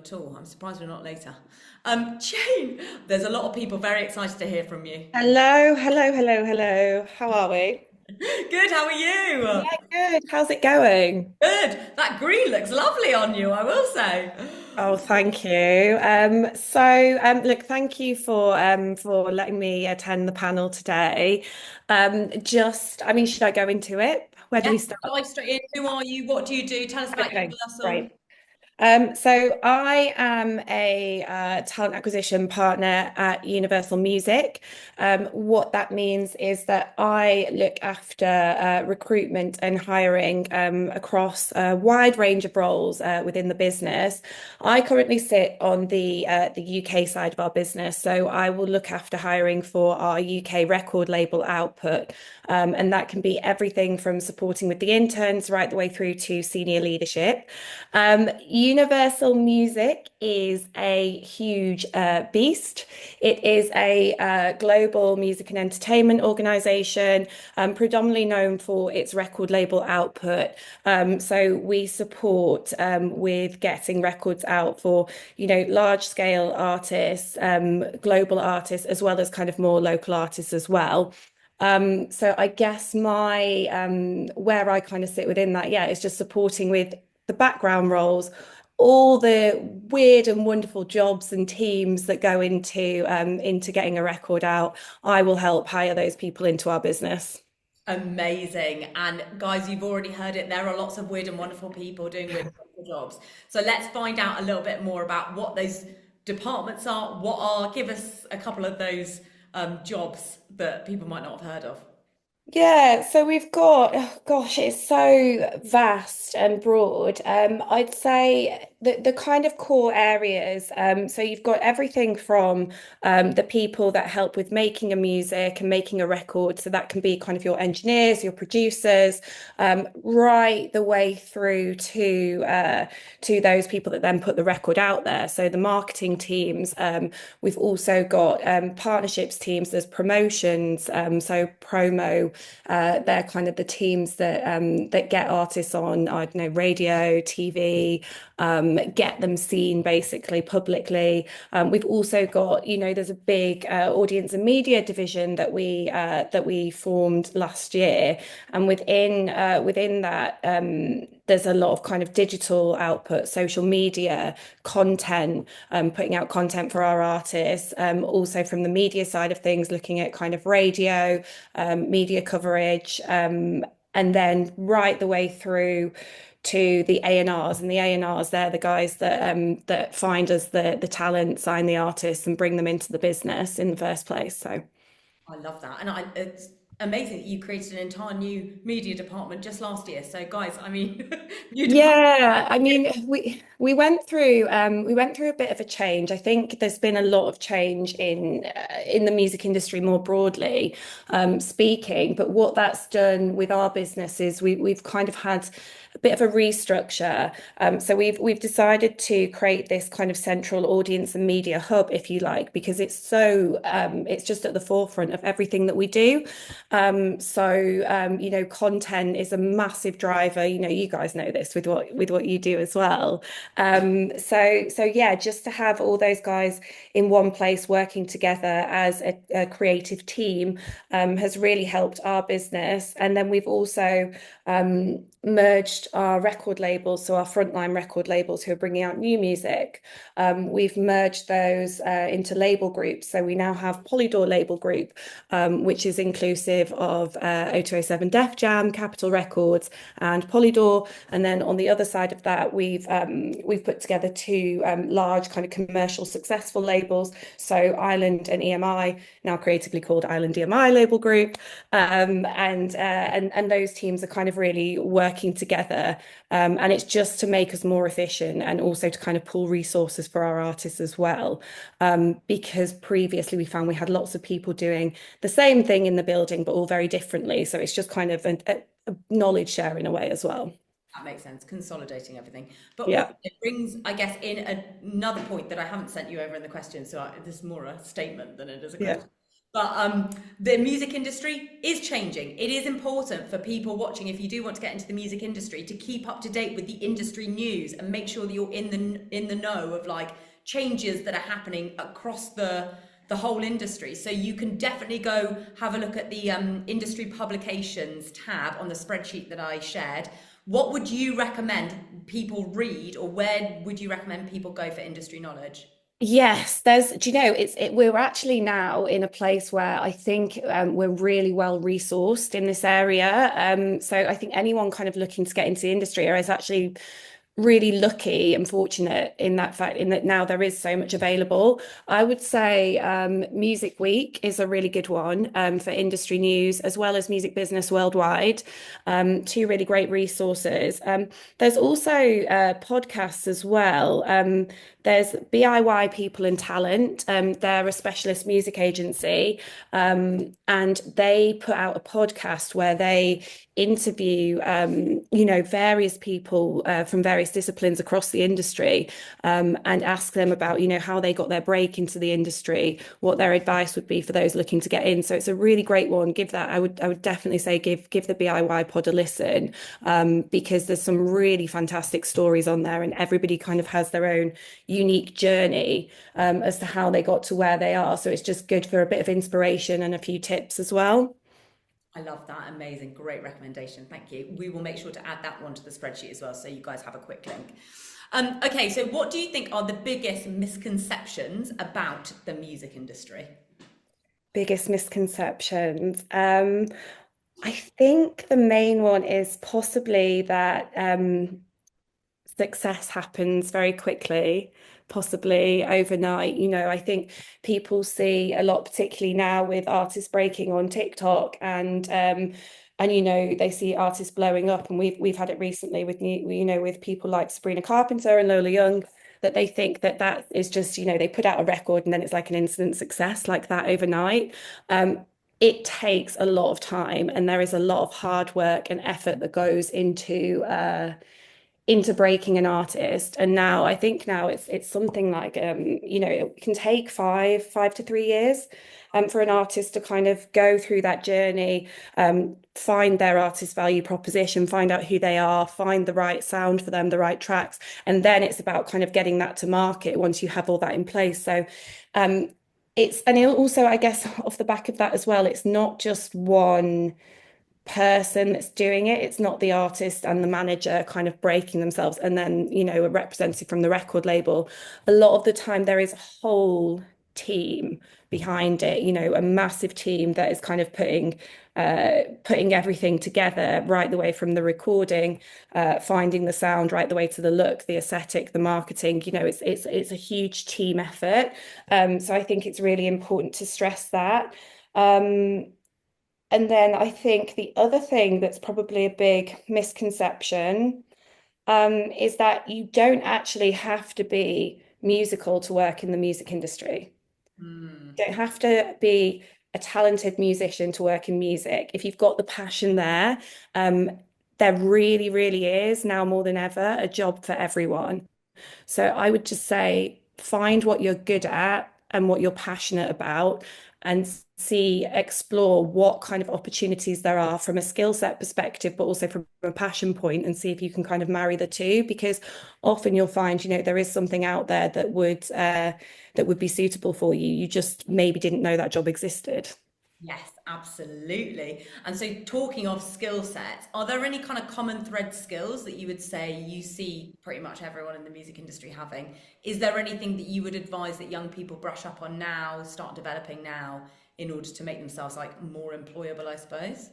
at all. I'm surprised we're not later. Jane, there's a lot of people very excited to hear from you. Hello, hello, hello, hello. How are we? Good, how are you? Yeah, good. How's it going? Good. That green looks lovely on you, I will say. Oh, thank you. Look, thank you for letting me attend the panel today. I mean, should I go into it? Where do we Yes, start? dive straight in. Who are you? What do you do? Tell us about Okay, Universal. great. So I am a talent acquisition partner at Universal Music. What that means is that I look after recruitment and hiring across a wide range of roles within the business. I currently sit on the UK side of our business, so I will look after hiring for our UK record label output, and that can be everything from supporting with the interns right the way through to senior leadership. Universal Music is a huge beast. It is a global music and entertainment organization, predominantly known for its record label output. So we support with getting records out for, large scale artists, global artists, as well as kind of more local artists as well. So I guess my where I kind of sit within that, yeah, is just supporting with the background roles, all the weird and wonderful jobs and teams that go into getting a record out. I will help hire those people into our business. Amazing. And guys, you've already heard it. There are lots of weird and wonderful people doing weird and wonderful jobs. So let's find out a little bit more about what those departments are. Give us a couple of those jobs that people might not have heard of. Yeah, so we've got, oh gosh, it's so vast and broad. I'd say the kind of core areas. So you've got everything from the people that help with making a music and making a record. So that can be kind of your engineers, your producers, right the way through to those people that then put the record out there. So the marketing teams. We've also got partnerships teams. There's promotions. So promo. They're kind of the teams that get artists on, I don't know, radio, TV, get them seen basically publicly. We've also got, there's a big audience and media division that we formed last year, and within that, there's a lot of kind of digital output, social media content, putting out content for our artists. Also from the media side of things, looking at kind of radio, media coverage, and then right the way through to the A&Rs. And the A&Rs, they're the guys that find us the talent, sign the artists, and bring them into the business in the first place. So. I love that. It's amazing that you created an entire new media department just last year. So guys, I mean, new department. Yeah, I mean, we went through a bit of a change. I think there's been a lot of change in the music industry more broadly, speaking. But what that's done with our business is we've kind of had a bit of a restructure. So we've decided to create this kind of central audience and media hub, if you like, because it's just at the forefront of everything that we do. Content is a massive driver. You guys know this with what you do as well. So yeah, just to have all those guys in one place working together as a creative team has really helped our business. And then we've also merged our record labels, so our frontline record labels who are bringing out new music. We've merged those into label groups. So we now have Polydor Label Group, which is inclusive of 0207 Def Jam, Capitol Records, and Polydor. And then on the other side of that, we've put together two large kind of commercial successful labels. So Island and EMI, now creatively called Island EMI Label Group, and those teams are kind of really working together, and it's just to make us more efficient and also to kind of pull resources for our artists as well, because previously we found we had lots of people doing the same thing in the building, but all very differently. So it's just kind of a knowledge share in a way as well. That makes sense, consolidating everything. But also Yeah. it brings, I guess, in another point that I haven't sent you over in the question, so this is more a statement than it is a Yeah. question. But the music industry is changing. It is important for people watching, if you do want to get into the music industry, to keep up to date with the industry news and make sure that you're in the know of like changes that are happening across the whole industry. So you can definitely go have a look at the industry publications tab on the spreadsheet that I shared. What would you recommend people read, or where would you recommend people go for industry knowledge? Yes, do you know, we're actually now in a place where I think we're really well resourced in this area. So I think anyone kind of looking to get into the industry is actually really lucky and fortunate in that fact, in that now there is so much available. I would say Music Week is a really good one for industry news, as well as Music Business Worldwide. Two really great resources. There's also podcasts as well. There's BIY People and Talent. They're a specialist music agency, and they put out a podcast where they interview, various people from various disciplines across the industry, and ask them about, how they got their break into the industry, what their advice would be for those looking to get in. So it's a really great one. I would definitely say give the BIY pod a listen, because there's some really fantastic stories on there, and everybody kind of has their own unique journey as to how they got to where they are. So it's just good for a bit of inspiration and a few tips as well. I love that. Amazing. Great recommendation. Thank you. We will make sure to add that one to the spreadsheet as well, so you guys have a quick link. Okay, so what do you think are the biggest misconceptions about the music industry? Biggest misconceptions. I think the main one is possibly that success happens very quickly, possibly overnight. I think people see a lot, particularly now with artists breaking on TikTok, and they see artists blowing up, and we've had it recently with with people like Sabrina Carpenter and Lola Young, that they think that is just, they put out a record and then it's like an instant success like that overnight. It takes a lot of time, and there is a lot of hard work and effort that goes into breaking an artist. And now I think now it's something like it can take five to 3 years for an artist to kind of go through that journey, find their artist value proposition, find out who they are, find the right sound for them, the right tracks, and then it's about kind of getting that to market once you have all that in place. So it also, I guess, off the back of that as well, it's not just one person that's doing it. It's not the artist and the manager kind of breaking themselves and then, a representative from the record label. A lot of the time, there is a whole team behind it, a massive team that is kind of putting everything together right the way from the recording, finding the sound right the way to the look, the aesthetic, the marketing. It's a huge team effort. So I think it's really important to stress that. And then I think the other thing that's probably a big misconception is that you don't actually have to be musical to work in the music industry. Hmm. You don't have to be a talented musician to work in music. If you've got the passion there, um, there really, really is now more than ever a job for everyone. So I would just say find what you're good at and what you're passionate about, and explore what kind of opportunities there are from a skill set perspective, but also from a passion point, and see if you can kind of marry the two. Because often you'll find, there is something out there that would be suitable for you. You just maybe didn't know that job existed. Yes, absolutely. And so, talking of skill sets, are there any kind of common thread skills that you would say you see pretty much everyone in the music industry having? Is there anything that you would advise that young people brush up on now, start developing now, in order to make themselves like more employable, I suppose?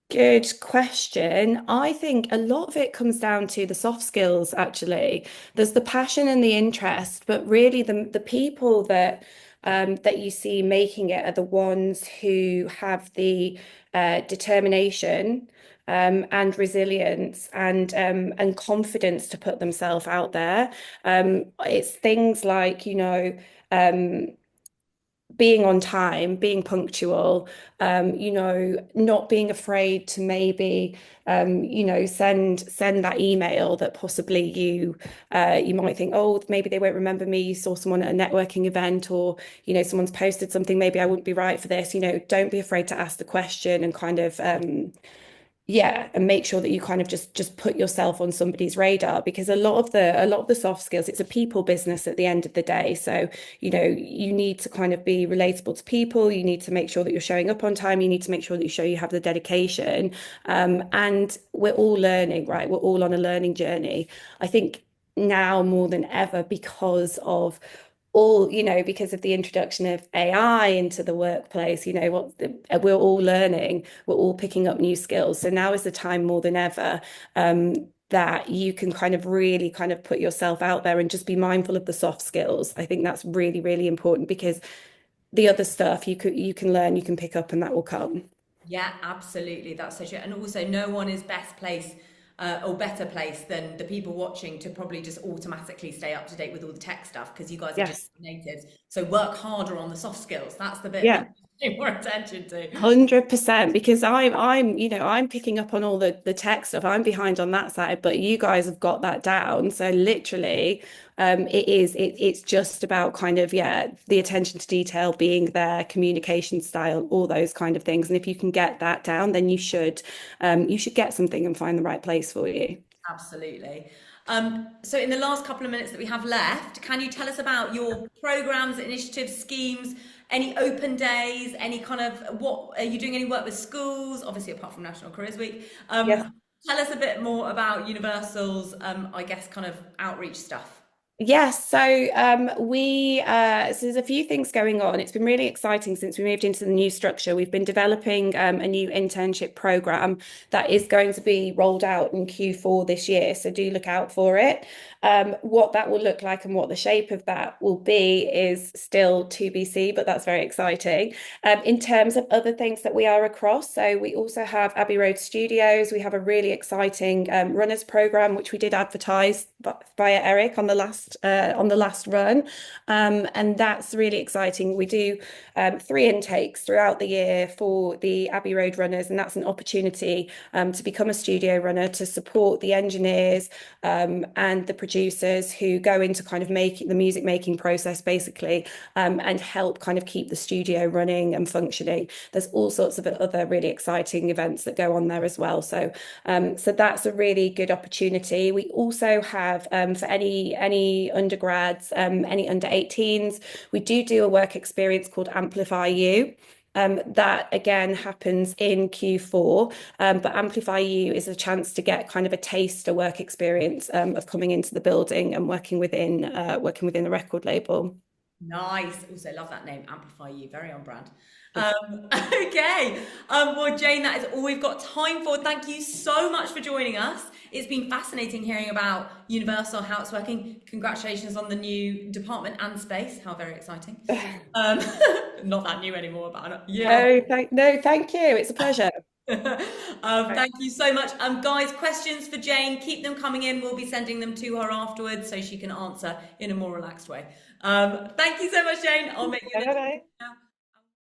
Good question. I think a lot of it comes down to the soft skills, actually. There's the passion and the interest, but really the people that you see making it are the ones who have the determination, and resilience, and confidence to put themselves out there. It's things like, um, being on time, being punctual, not being afraid to maybe, send that email that possibly you might think, oh, maybe they won't remember me. You saw someone at a networking event, or someone's posted something. Maybe I wouldn't be right for this. Don't be afraid to ask the question and kind of yeah, and make sure that you kind of just put yourself on somebody's radar, because a lot of the soft skills, it's a people business at the end of the day. So you need to kind of be relatable to people. You need to make sure that you're showing up on time. You need to make sure that you show you have the dedication. And we're all learning, right? We're all on a learning journey. I think now more than ever, because of the introduction of AI into the workplace, we're all learning, we're all picking up new skills. So now is the time more than ever, that you can kind of really kind of put yourself out there and just be mindful of the soft skills. I think that's really, really important, because the other stuff you can learn, you can pick up, and that will come. Yeah, absolutely. That's so true. And also, no one is best placed or better placed than the people watching to probably just automatically stay up to date with all the tech stuff, because you guys are just Yes. natives. So work harder on the soft skills. That's the bit that Yeah. you pay more attention to. 100%, because I'm picking up on all the tech stuff. I'm behind on that side, but you guys have got that down. So literally, it's just about kind of, yeah, the attention to detail being there, communication style, all those kind of things. And if you can get that down, then you should get something and find the right place for you. Absolutely. So in the last couple of minutes that we have left, can you tell us about your programs, initiatives, schemes, any open days, any kind of what are you doing any work with schools, obviously apart from National Careers Week? Yes. Tell us a bit more about Universal's, I guess, kind of outreach stuff. Yes, so there's a few things going on. It's been really exciting since we moved into the new structure. We've been developing a new internship program that is going to be rolled out in Q4 this year. So do look out for it. What that will look like and what the shape of that will be is still to be seen, but that's very exciting. In terms of other things that we are across, so we also have Abbey Road Studios. We have a really exciting runners program, which we did advertise via Eric on the last run, and that's really exciting. We do 3 intakes throughout the year for the Abbey Road runners, and that's an opportunity to become a studio runner, to support the engineers and the producers who go into kind of making the music making process, basically, and help kind of keep the studio running and functioning. There's all sorts of other really exciting events that go on there as well. So that's a really good opportunity. We also have for any undergrads, any under 18s, we do a work experience called Amplify You. That again happens in Q4, but Amplify You is a chance to get kind of a taste, a work experience of coming into the building and working within a record label. Nice. Also, love that name, Amplify You. Very on brand. Okay. Well, Jane, that is all we've got time for. Thank you so much for joining us. It's been fascinating hearing about Universal, how it's working. Congratulations on the new department and space. How very exciting. Um, not that new anymore, but a year and a No, thank you. It's a pleasure. Thank you so much. Guys, questions for Jane, keep them coming in. We'll be sending them to her afterwards so she can answer in a more relaxed way. Thank you so much, Jane. I'll make you a little Bye. now.